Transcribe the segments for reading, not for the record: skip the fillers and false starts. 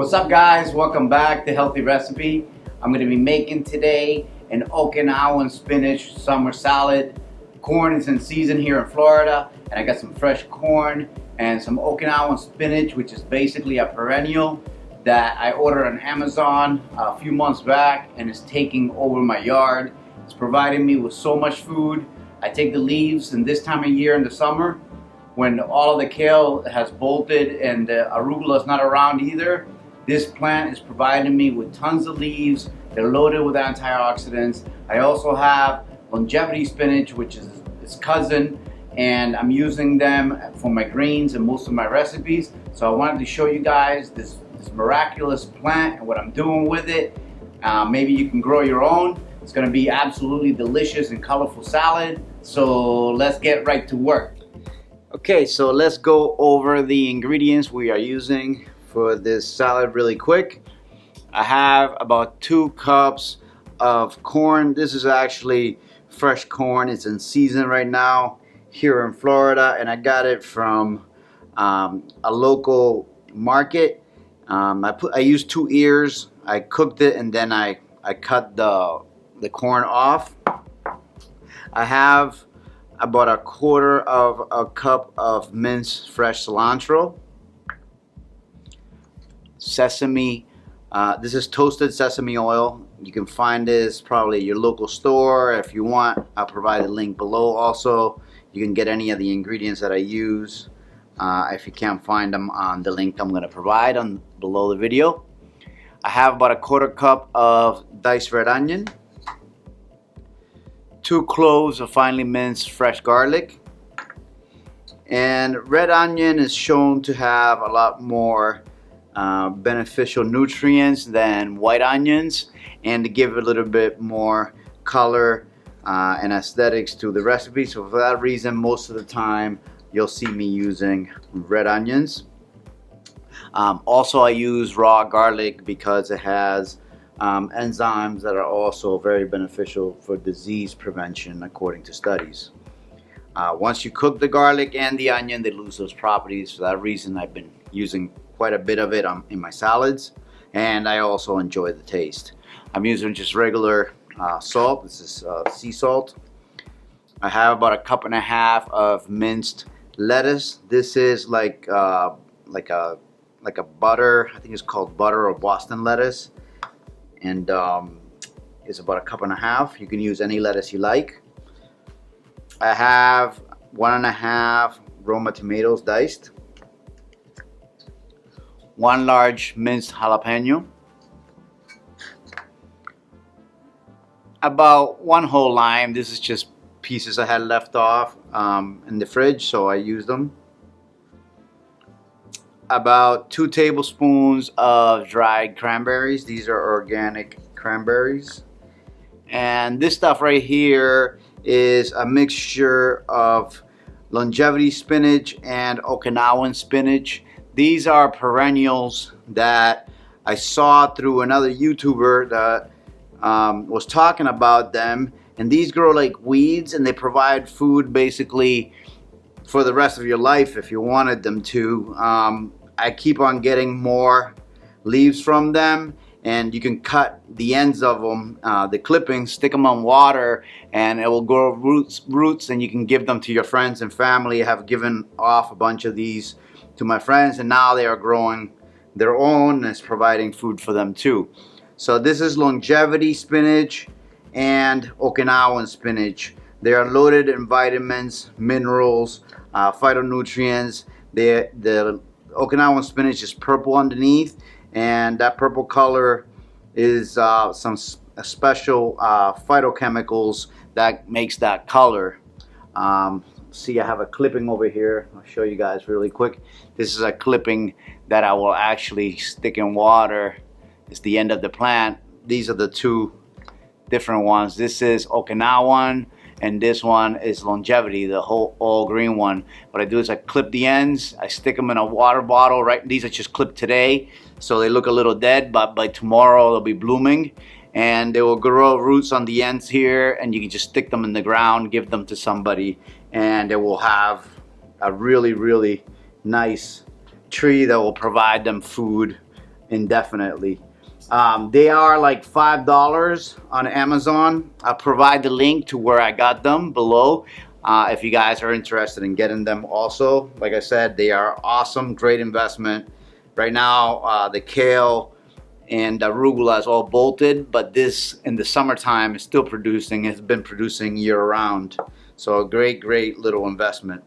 What's up, guys? Welcome back to Healthy Recipe. I'm going to be making today an Okinawan spinach summer salad. Corn is in season here in Florida, and I got some fresh corn and some Okinawan spinach, which is basically a perennial that I ordered on Amazon a few months back, and it's taking over my yard. It's providing me with so much food. I take the leaves, and this time of year in the summer, when all of the kale has bolted and the arugula is not around either, this plant is providing me with tons of leaves. They're loaded with antioxidants. I also have longevity spinach, which is its cousin, and I'm using them for my greens and most of my recipes. So I wanted to show you guys this miraculous plant and what I'm doing with it. Maybe you can grow your own. It's gonna be absolutely delicious and colorful salad. So let's get right to work. Okay, so let's go over the ingredients we are using for this salad really quick. I have about 2 cups of corn. This is actually fresh corn. It's in season right now here in Florida, and I got it from a local market. I used 2 ears. I cooked it and then I cut the corn off. I have about 1/4 of a cup of minced fresh cilantro. Sesame, this is toasted sesame oil. You can find this probably at your local store. If you want, I'll provide a link below. Also, you can get any of the ingredients that I use if you can't find them on the link I'm going to provide on below the video. I have about 1/4 cup of diced red onion, 2 cloves of finely minced fresh garlic, and red onion is shown to have a lot more beneficial nutrients than white onions, and to give a little bit more color and aesthetics to the recipe. So for that reason, most of the time you'll see me using red onions. Also, I use raw garlic because it has enzymes that are also very beneficial for disease prevention according to studies. Once you cook the garlic and the onion, they lose those properties. For that reason, I've been using quite a bit of it in my salads, and I also enjoy the taste. I'm using just regular salt. This is sea salt. I have about 1.5 cups of minced lettuce. This is like a butter. I think it's called butter or Boston lettuce, and it's about 1.5 cups. You can use any lettuce you like. I have 1.5 Roma tomatoes diced, 1 large minced jalapeno, about 1 whole lime. This is just pieces I had left off in the fridge, so I used them. About 2 tablespoons of dried cranberries. These are organic cranberries. And this stuff right here is a mixture of longevity spinach and Okinawan spinach. These are perennials that I saw through another YouTuber that was talking about them, and these grow like weeds, and they provide food basically for the rest of your life if you wanted them to. I keep on getting more leaves from them, and you can cut the ends of them, the clippings, stick them on water, and it will grow roots, and you can give them to your friends and family. I have given off a bunch of these to my friends, and now they are growing their own, and it's providing food for them too. So this is longevity spinach and Okinawan spinach. They are loaded in vitamins, minerals, phytonutrients. The Okinawan spinach is purple underneath, and that purple color is some special phytochemicals that makes that color. See, I have a clipping over here. I'll show you guys really quick. This is a clipping that I will actually stick in water. It's the end of the plant. These are the 2 different ones. This is Okinawan, and this one is longevity, the whole all green one. What I do is I clip the ends, I stick them in a water bottle. Right, these are just clipped today, so they look a little dead, but by tomorrow they'll be blooming, and they will grow roots on the ends here, and you can just stick them in the ground, give them to somebody, and they will have a really nice tree that will provide them food indefinitely. They are like $5 on Amazon. I'll provide the link to where I got them below if you guys are interested in getting them also. Like I said, they are awesome, great investment. Right now, the kale and arugula is all bolted, but this in the summertime is still producing. It's been producing year round. So a great, great little investment.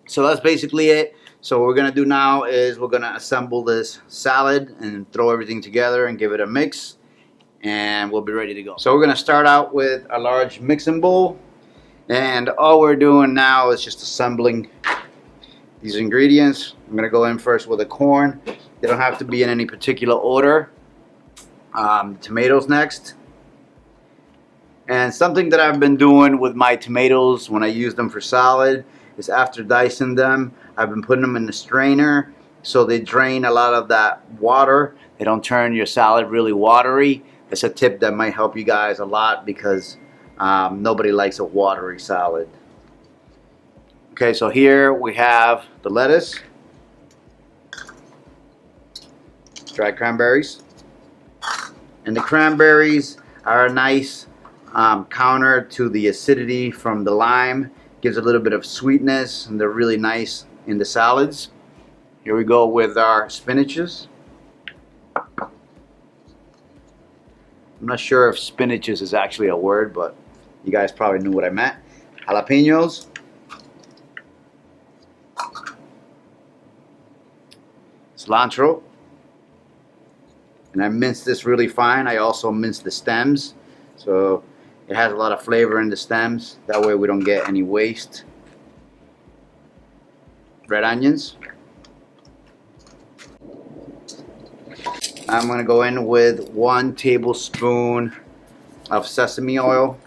So that's basically it. So what we're gonna do now is we're gonna assemble this salad and throw everything together and give it a mix, and we'll be ready to go. So we're gonna start out with a large mixing bowl, and all we're doing now is just assembling these ingredients. I'm gonna go in first with the corn. They don't have to be in any particular order. Tomatoes next. And something that I've been doing with my tomatoes when I use them for salad is after dicing them, I've been putting them in the strainer so they drain a lot of that water. They don't turn your salad really watery. It's a tip that might help you guys a lot because nobody likes a watery salad. Okay, so here we have the lettuce, dried cranberries, and the cranberries are a nice counter to the acidity from the lime. Gives a little bit of sweetness, and they're really nice in the salads. Here we go with our spinaches. I'm not sure if spinaches is actually a word, but you guys probably knew what I meant. Jalapenos, cilantro, and I minced this really fine. I also minced the stems, so it has a lot of flavor in the stems. That way we don't get any waste. Red onions. I'm gonna go in with 1 tablespoon of sesame oil.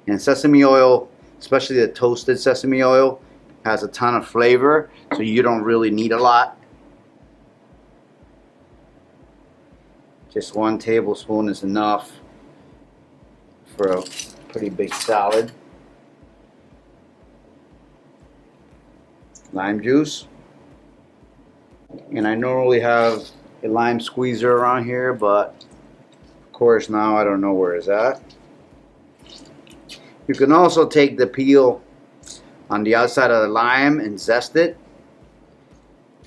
And sesame oil, especially the toasted sesame oil, has a ton of flavor, so you don't really need a lot. Just 1 tablespoon is enough for a pretty big salad. Lime juice. And I normally have a lime squeezer around here, but of course now I don't know where it's at. You can also take the peel on the outside of the lime and zest it.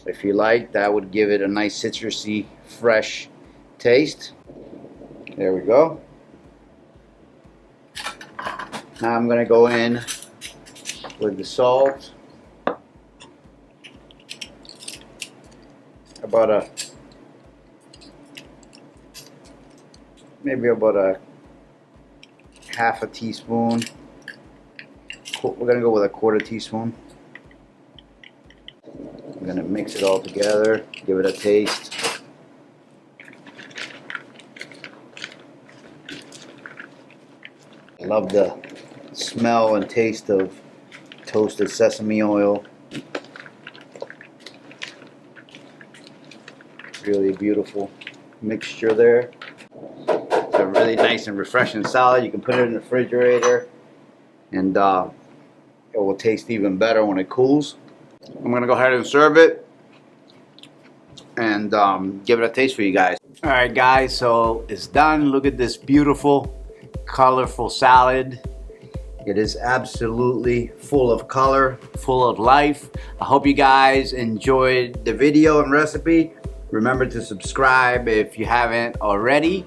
If you like, that would give it a nice citrusy, fresh taste. There we go. Now I'm gonna go in with the salt. Maybe about a half a teaspoon. We're gonna go with a 1/4 teaspoon. I'm gonna mix it all together, give it a taste. I love the smell and taste of toasted sesame oil. Really beautiful mixture there. It's a really nice and refreshing salad. You can put it in the refrigerator and it will taste even better when it cools. I'm gonna go ahead and serve it and give it a taste for you guys. Alright guys, so it's done. Look at this beautiful, colorful salad. It is absolutely full of color, full of life. I hope you guys enjoyed the video and recipe. Remember to subscribe if you haven't already.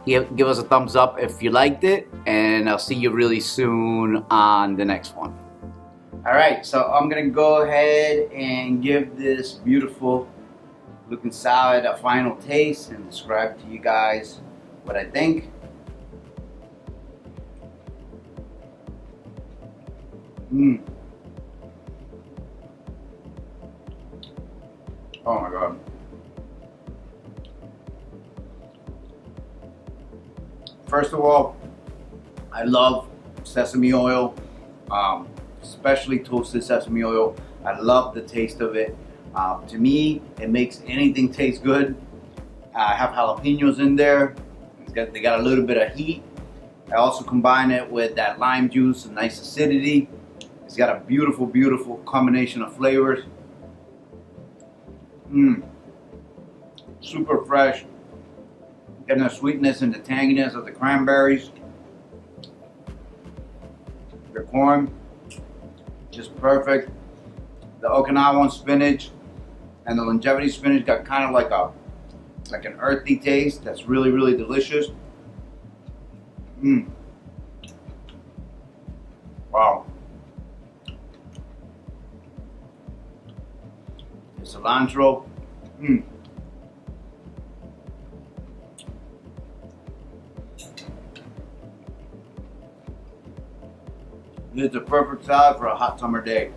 Give us a thumbs up if you liked it, and I'll see you really soon on the next one. Alright, so I'm gonna go ahead and give this beautiful looking salad a final taste and describe to you guys what I think. Oh my God. First of all, I love sesame oil, especially toasted sesame oil. I love the taste of it. To me, it makes anything taste good. I have jalapenos in there. They got a little bit of heat. I also combine it with that lime juice, a nice acidity. It's got a beautiful, beautiful combination of flavors. super fresh. Getting the sweetness and the tanginess of the cranberries. The corn, just perfect. The Okinawan spinach and the longevity spinach got kind of like an earthy taste that's really, really delicious. Wow. The cilantro. It's a perfect salad for a hot summer day.